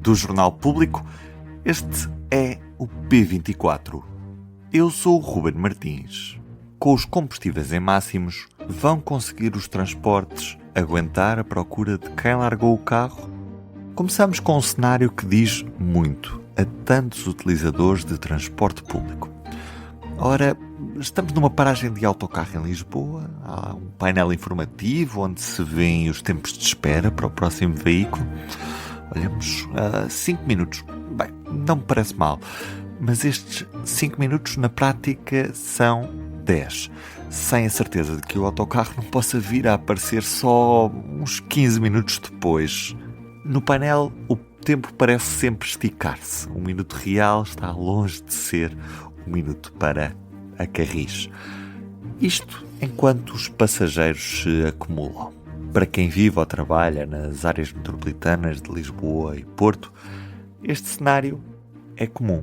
do Jornal Público. Este é o P24. Eu sou o Ruben Martins. Com os combustíveis em máximos, vão conseguir os transportes aguentar a procura de quem largou o carro? Começamos com um cenário que diz muito a tantos utilizadores de transporte público. Ora, estamos numa paragem de autocarro em Lisboa, há um painel informativo onde se vêem os tempos de espera para o próximo veículo. Olhamos a 5 minutos. Bem, não me parece mal, mas estes 5 minutos na prática são 10, sem a certeza de que o autocarro não possa vir a aparecer só uns 15 minutos depois. No painel, o tempo parece sempre esticar-se. Um minuto real está longe de ser um minuto para a Carris. Isto enquanto os passageiros se acumulam. Para quem vive ou trabalha nas áreas metropolitanas de Lisboa e Porto, este cenário é comum.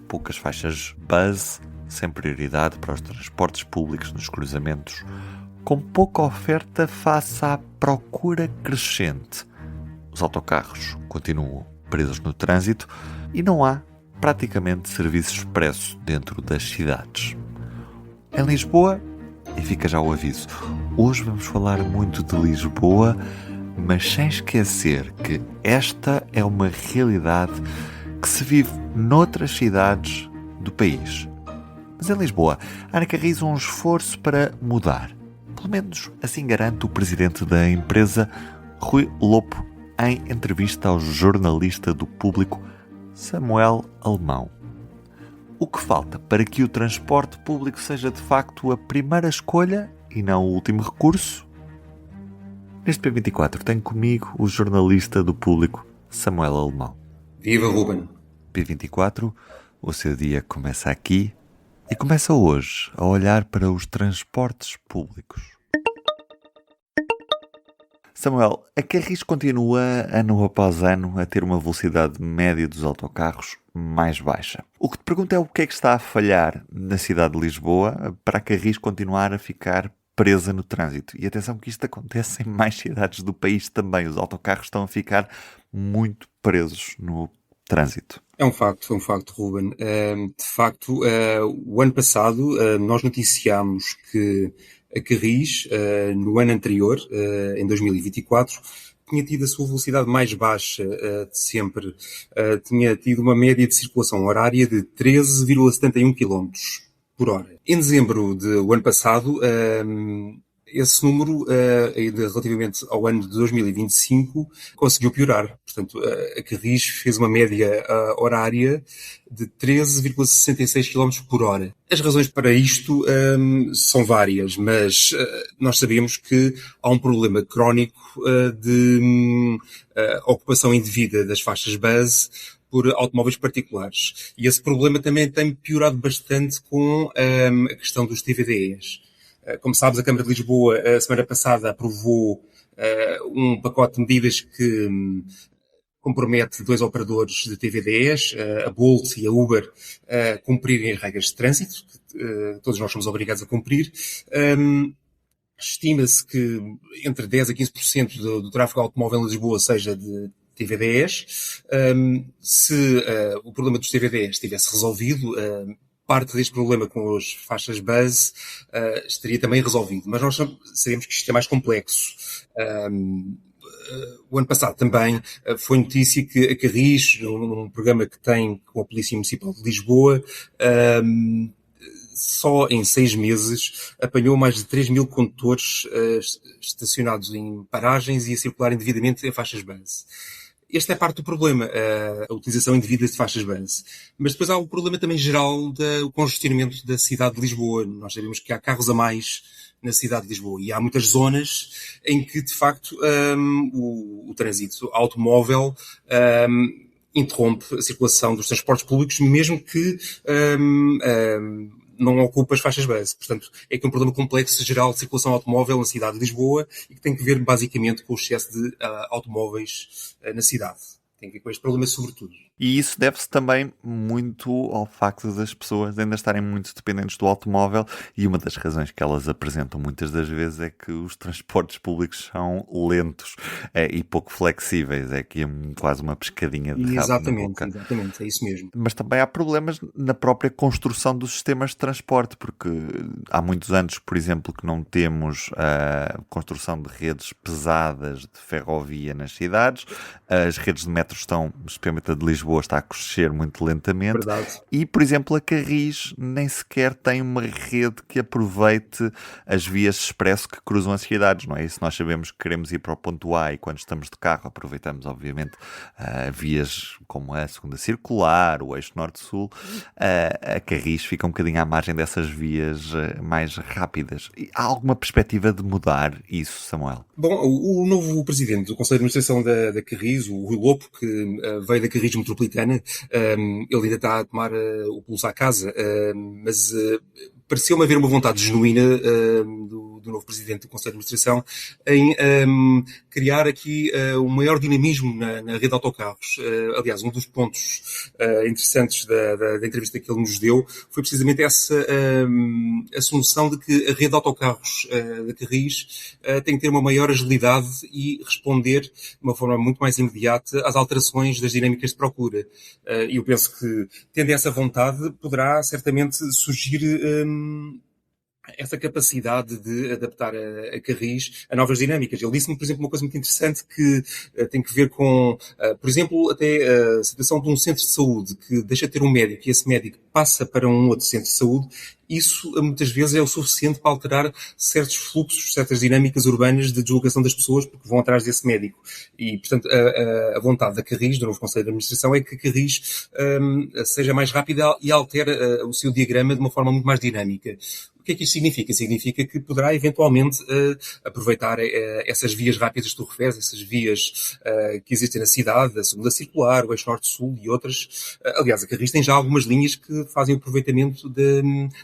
Poucas faixas bus, sem prioridade para os transportes públicos nos cruzamentos, com pouca oferta face à procura crescente. Os autocarros continuam presos no trânsito e não há praticamente serviço expresso dentro das cidades. Em Lisboa, e fica já o aviso, hoje vamos falar muito de Lisboa, mas sem esquecer que esta é uma realidade que se vive noutras cidades do país. Mas em Lisboa, há na Carris um esforço para mudar. Pelo menos assim garante o presidente da empresa, Rui Lopo, em entrevista ao jornalista do Público, Samuel Alemão. O que falta para que o transporte público seja de facto a primeira escolha e não o último recurso? Neste P24 tenho comigo o jornalista do Público, Samuel Alemão. Viva, Ruben! P24, o seu dia começa aqui e começa hoje a olhar para os transportes públicos. Samuel, a Carris continua, ano após ano, a ter uma velocidade média dos autocarros mais baixa. O que te pergunto é o que é que está a falhar na cidade de Lisboa para a Carris continuar a ficar presa no trânsito. E atenção que isto acontece em mais cidades do país também. Os autocarros estão a ficar muito presos no trânsito. É um facto, Ruben. De facto, o ano passado nós noticiámos que a Carris, no ano anterior, em 2024, tinha tido a sua velocidade mais baixa de sempre. Tinha tido uma média de circulação horária de 13,71 km por hora. Em dezembro do ano passado, esse número, relativamente ao ano de 2025, conseguiu piorar. Portanto, a Carris fez uma média horária de 13,66 km por hora. As razões para isto são várias, mas nós sabemos que há um problema crónico de ocupação indevida das faixas base por automóveis particulares. E esse problema também tem piorado bastante com a questão dos TVDEs. Como sabes, a Câmara de Lisboa, a semana passada, aprovou um pacote de medidas que compromete 2 operadores de TVDEs, a Bolt e a Uber, a cumprirem as regras de trânsito, que todos nós somos obrigados a cumprir. Estima-se que entre 10% a 15% do tráfego automóvel em Lisboa seja de TVDEs. Se o problema dos TVDEs estivesse resolvido, parte deste problema com as faixas base estaria também resolvido. Mas nós sabemos que isto é mais complexo. O ano passado também foi notícia que a Carris, num programa que tem com a Polícia Municipal de Lisboa, só em 6 meses apanhou mais de 3.000 condutores estacionados em paragens e a circular indevidamente em faixas base. Este é parte do problema, a utilização indevida de faixas base. Mas depois há o problema também geral do congestionamento da cidade de Lisboa. Nós sabemos que há carros a mais na cidade de Lisboa e há muitas zonas em que, de facto, o trânsito automóvel interrompe a circulação dos transportes públicos, mesmo que não ocupa as faixas base. Portanto, é que é um problema complexo geral de circulação automóvel na cidade de Lisboa e que tem que ver basicamente com o excesso de automóveis na cidade. tem a ver com este problema sobretudo. E isso deve-se também muito ao facto das pessoas ainda estarem muito dependentes do automóvel, e uma das razões que elas apresentam muitas das vezes é que os transportes públicos são lentos e pouco flexíveis. É que é quase uma pescadinha de rabo na boca. Exatamente, é isso mesmo. Mas também há problemas na própria construção dos sistemas de transporte, porque há muitos anos, por exemplo, que não temos a construção de redes pesadas de ferrovia nas cidades. As redes de metro estão, especialmente a de Lisboa, está a crescer muito lentamente. Verdade. E, por exemplo, a Carris nem sequer tem uma rede que aproveite as vias expresso que cruzam as cidades, não é? Isso nós sabemos que queremos ir para o ponto A e quando estamos de carro aproveitamos, obviamente, vias como a segunda circular, o eixo norte-sul. A Carris fica um bocadinho à margem dessas vias mais rápidas. E há alguma perspectiva de mudar isso, Samuel? Bom, o novo presidente do Conselho de Administração da Carris, o Rui Lopo, que veio da Carris Metropolitana, ele ainda está a tomar o pulso à casa, mas pareceu-me haver uma vontade genuína do novo presidente do Conselho de Administração em criar aqui um maior dinamismo na rede de autocarros. Aliás, um dos pontos interessantes da entrevista que ele nos deu foi precisamente essa assunção de que a rede de autocarros da Carris tem que ter uma maior agilidade e responder de uma forma muito mais imediata às alterações das dinâmicas de procura. E eu penso que, tendo essa vontade, poderá certamente surgir essa capacidade de adaptar a Carris a novas dinâmicas. Ele disse-me, por exemplo, uma coisa muito interessante que tem que ver com, por exemplo, até a situação de um centro de saúde que deixa de ter um médico e esse médico passa para um outro centro de saúde. Isso, muitas vezes, é o suficiente para alterar certos fluxos, certas dinâmicas urbanas de deslocação das pessoas, porque vão atrás desse médico. E, portanto, a vontade da Carris, do novo Conselho de Administração, é que a Carris seja mais rápida e altere o seu diagrama de uma forma muito mais dinâmica. O que é que isto significa? Significa que poderá, eventualmente, aproveitar essas vias rápidas que tu referes, essas vias que existem na cidade, a segunda circular, o eixo norte-sul e outras. Aliás, a Carris tem já algumas linhas que fazem o aproveitamento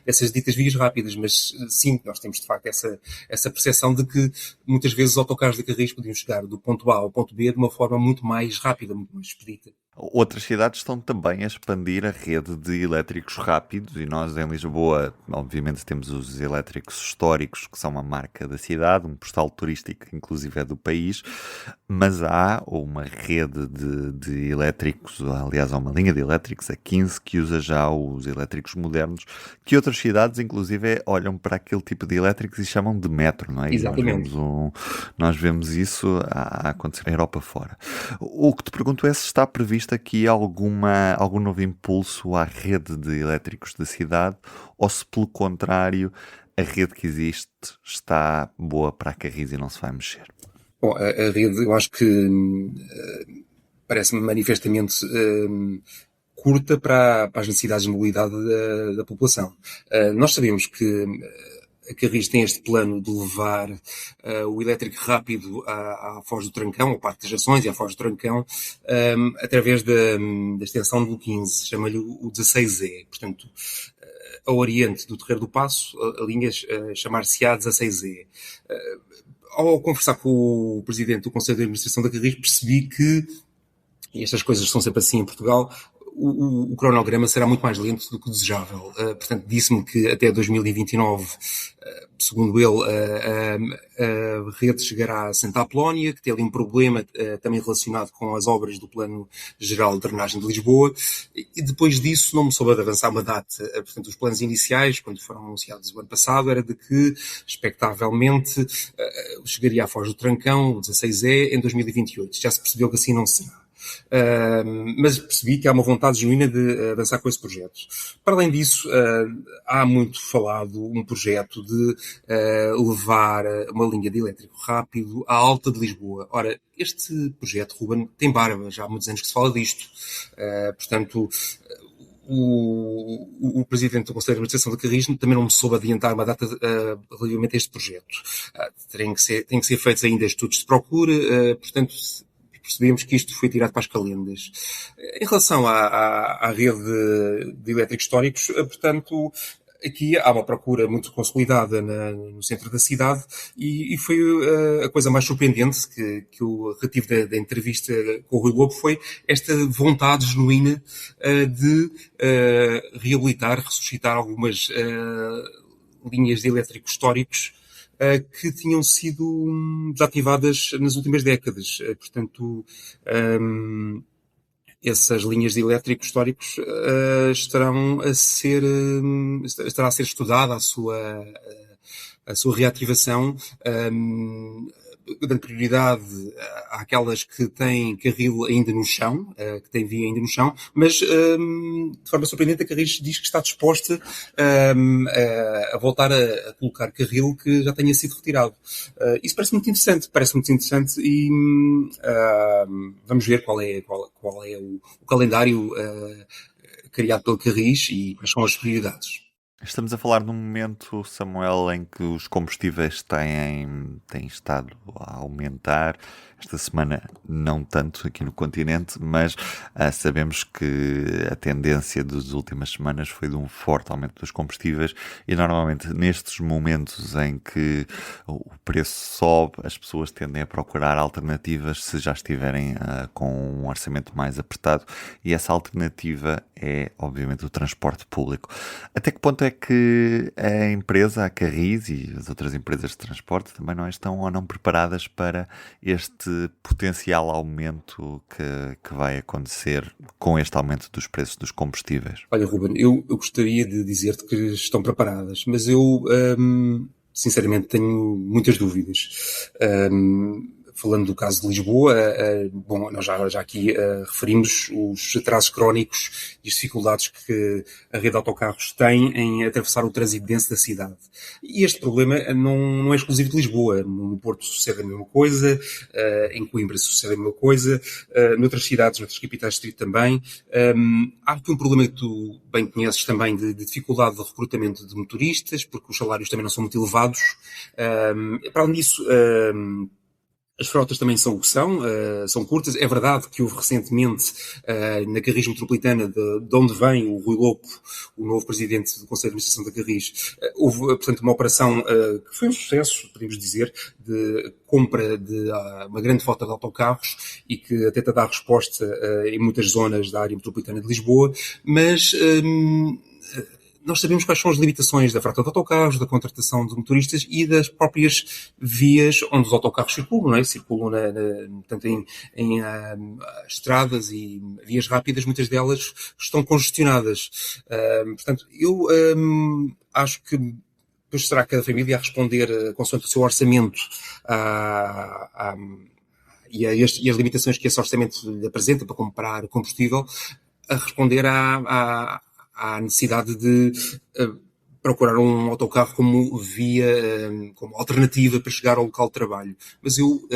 dessas ditas vias rápidas, mas sim, nós temos de facto essa percepção de que muitas vezes os autocarros da Carris podiam chegar do ponto A ao ponto B de uma forma muito mais rápida, muito mais expedita. Outras cidades estão também a expandir a rede de elétricos rápidos e nós em Lisboa, obviamente, temos os elétricos históricos, que são uma marca da cidade, um postal turístico, inclusive é do país, mas há uma rede de elétricos, aliás, há uma linha de elétricos, a 15, que usa já os elétricos modernos, que outras cidades, inclusive, olham para aquele tipo de elétricos e chamam de metro, não é? Exatamente. Nós vemos isso a acontecer na Europa fora. O que te pergunto é se está previsto aqui algum novo impulso à rede de elétricos da cidade ou se, pelo contrário, a rede que existe está boa para a Carris e não se vai mexer? Bom, a rede, eu acho que parece-me manifestamente curta para as necessidades de mobilidade da população. Nós sabemos que a Carris tem este plano de levar o elétrico rápido à Foz do Trancão, ao Parque das Nações e à Foz do Trancão, através da extensão do 15, chama-lhe o 16E. Portanto, a oriente do Terreiro do Paço, a linha chamar-se-á 16E. Ao conversar com o presidente do Conselho de Administração da Carris, percebi que, e estas coisas são sempre assim em Portugal, o cronograma será muito mais lento do que o desejável. Portanto, disse-me que até 2029, segundo ele, a rede chegará a Santa Apolónia, que tem ali um problema também relacionado com as obras do Plano Geral de Drenagem de Lisboa, e depois disso não me soube de avançar uma data. Portanto, os planos iniciais, quando foram anunciados o ano passado, era de que, expectavelmente, chegaria à Foz do Trancão, o 16E, em 2028. Já se percebeu que assim não será. Mas percebi que há uma vontade genuína de avançar com esse projeto. Para além disso, há muito falado um projeto de levar uma linha de elétrico rápido à Alta de Lisboa. Ora, este projeto, Ruben, tem barba, já há muitos anos que se fala disto. Portanto, o presidente do Conselho de Administração da Carris também não me soube adiantar uma data relativamente a este projeto. Tem que ser feitos ainda estudos de procura, portanto, percebemos que isto foi tirado para as calendas. Em relação à rede de elétricos históricos, portanto, Aqui há uma procura muito consolidada no centro da cidade e foi a coisa mais surpreendente que eu retive da entrevista com o Rui Lobo foi esta vontade genuína de reabilitar, ressuscitar algumas linhas de elétricos históricos que tinham sido desativadas nas últimas décadas. Portanto, essas linhas de elétricos históricos estará a ser estudada a sua reativação, dando prioridade àquelas que têm carril ainda no chão, que têm via ainda no chão, mas de forma surpreendente a Carris diz que está disposta a voltar a colocar carril que já tenha sido retirado. Isso parece muito interessante e vamos ver qual é o calendário criado pelo Carris e quais são as prioridades. Estamos a falar num momento, Samuel, em que os combustíveis têm estado a aumentar. Esta semana não tanto aqui no continente, mas sabemos que a tendência das últimas semanas foi de um forte aumento dos combustíveis e normalmente nestes momentos em que o preço sobe, as pessoas tendem a procurar alternativas se já estiverem com um orçamento mais apertado e essa alternativa é, obviamente, o transporte público. Até que ponto é que a empresa, a Carris e as outras empresas de transporte também não estão ou não preparadas para este potencial aumento que vai acontecer com este aumento dos preços dos combustíveis? Olha, Ruben, eu gostaria de dizer-te que estão preparadas, mas eu sinceramente tenho muitas dúvidas. Falando do caso de Lisboa, bom, nós já aqui referimos os atrasos crónicos e as dificuldades que a rede de autocarros tem em atravessar o trânsito denso da cidade. E este problema não é exclusivo de Lisboa. No Porto sucede a mesma coisa, em Coimbra sucede a mesma coisa, noutras cidades, noutras capitais de distrito também. Há aqui um problema que tu bem conheces também de dificuldade de recrutamento de motoristas, porque os salários também não são muito elevados. Para além disso, as frotas também são o que são curtas. É verdade que houve recentemente, na Carris Metropolitana, de onde vem o Rui Lopo, o novo presidente do Conselho de Administração da Carris, houve, portanto, uma operação que foi um sucesso, podemos dizer, de compra de uma grande frota de autocarros e que até está a dar resposta em muitas zonas da área metropolitana de Lisboa, mas nós sabemos quais são as limitações da frota de autocarros, da contratação de motoristas e das próprias vias onde os autocarros circulam, não é? Circulam tanto em estradas e vias rápidas, muitas delas estão congestionadas. Portanto, eu acho que depois será cada família a responder consoante o seu orçamento e as limitações que esse orçamento lhe apresenta para comprar combustível, a responder à necessidade de procurar um autocarro como via, como alternativa para chegar ao local de trabalho. Mas eu,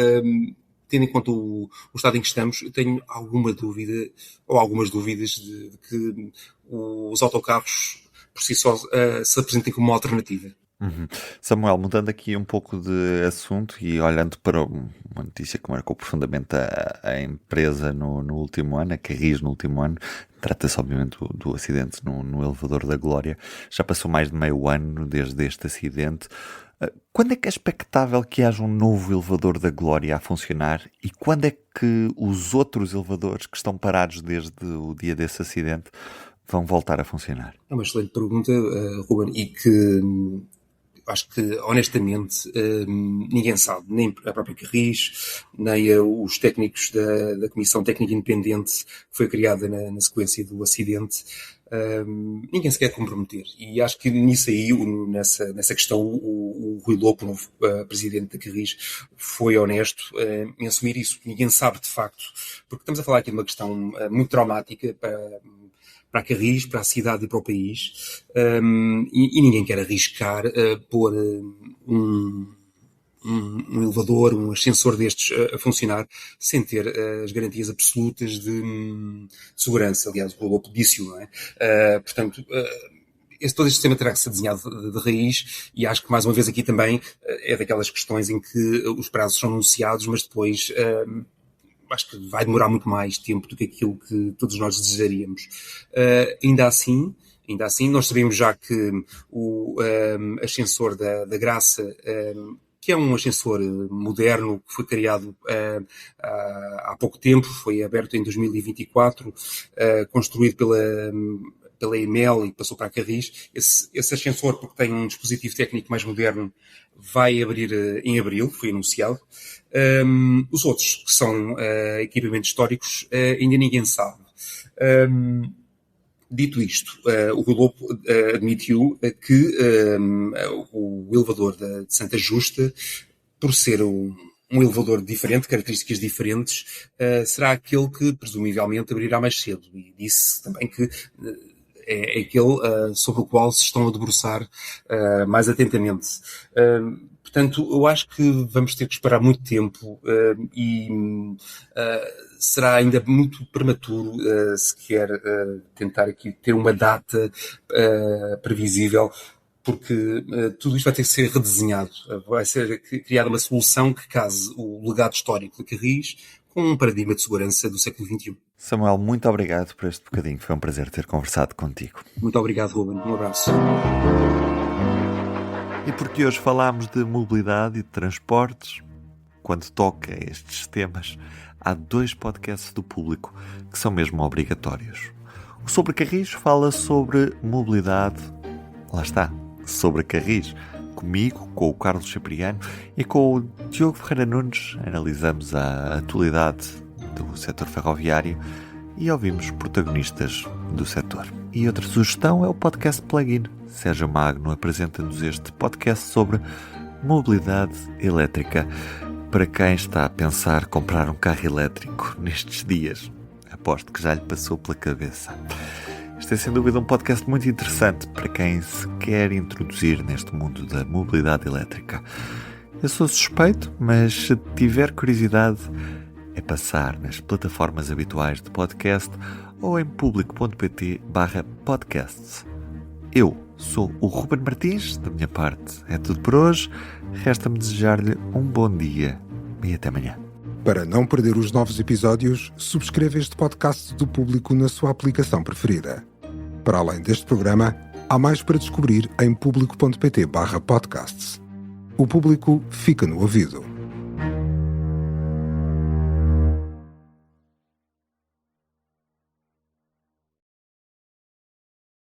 tendo em conta o estado em que estamos, tenho alguma dúvida, ou algumas dúvidas de que os autocarros por si só se apresentem como uma alternativa. Uhum. Samuel, mudando aqui um pouco de assunto e olhando para uma notícia que marcou profundamente a empresa no último ano, a Carris no último ano, trata-se obviamente do acidente no elevador da Glória. Já passou mais de meio ano desde este acidente. Quando é que é expectável que haja um novo elevador da Glória a funcionar e quando é que os outros elevadores que estão parados desde o dia desse acidente vão voltar a funcionar? É uma excelente pergunta, Ruben, e que acho que, honestamente, ninguém sabe, nem a própria Carris, nem os técnicos da Comissão Técnica Independente que foi criada na sequência do acidente. Ninguém se quer comprometer. E acho que nisso aí, nessa questão, o Rui Lopo, o novo presidente da Carris, foi honesto em assumir isso. Ninguém sabe, de facto, porque estamos a falar aqui de uma questão muito traumática para a Carris, para a cidade e para o país, e ninguém quer arriscar pôr um elevador, um ascensor destes a funcionar sem ter as garantias absolutas de segurança. Aliás, o Lopo disse-o, não é? Portanto, todo este sistema terá que ser desenhado de raiz e acho que, mais uma vez, aqui também é daquelas questões em que os prazos são anunciados, mas depois acho que vai demorar muito mais tempo do que aquilo que todos nós desejaríamos. Ainda assim, Ainda assim, nós sabemos já que o ascensor da Graça, que é um ascensor moderno, que foi criado há pouco tempo, foi aberto em 2024, construído pela EML e passou para a Carris. Esse ascensor, porque tem um dispositivo técnico mais moderno, vai abrir em abril, foi anunciado. Os outros, que são equipamentos históricos, ainda ninguém sabe. Dito isto, o Globo admitiu que o elevador de Santa Justa, por ser um elevador diferente, características diferentes, será aquele que presumivelmente abrirá mais cedo. E disse também que é aquele sobre o qual se estão a debruçar mais atentamente. Portanto, eu acho que vamos ter que esperar muito tempo e será ainda muito prematuro sequer tentar aqui ter uma data previsível, porque tudo isto vai ter que ser redesenhado. Vai ser criada uma solução que case o legado histórico de Carris com um paradigma de segurança do século XXI. Samuel, muito obrigado por este bocadinho. Foi um prazer ter conversado contigo. Muito obrigado, Ruben. Um abraço. E porque hoje falámos de mobilidade e de transportes, quando toca a estes temas, há 2 podcasts do Público que são mesmo obrigatórios. O Sobre Carris fala sobre mobilidade, lá está, sobre Carris. Comigo, com o Carlos Cipriano e com o Diogo Ferreira Nunes, analisamos a atualidade do setor ferroviário e ouvimos protagonistas do setor. E outra sugestão é o podcast Plug-in. Sérgio Magno apresenta-nos este podcast sobre mobilidade elétrica para quem está a pensar comprar um carro elétrico nestes dias. Aposto que já lhe passou pela cabeça. Este é sem dúvida um podcast muito interessante para quem se quer introduzir neste mundo da mobilidade elétrica. Eu sou suspeito, mas se tiver curiosidade, é passar nas plataformas habituais de podcast ou em publico.pt/podcasts. Eu sou o Ruben Martins, da minha parte é tudo por hoje. Resta-me desejar-lhe um bom dia e até amanhã. Para não perder os novos episódios, subscreva este podcast do Público na sua aplicação preferida. Para além deste programa, há mais para descobrir em publico.pt/podcasts. O Público fica no ouvido.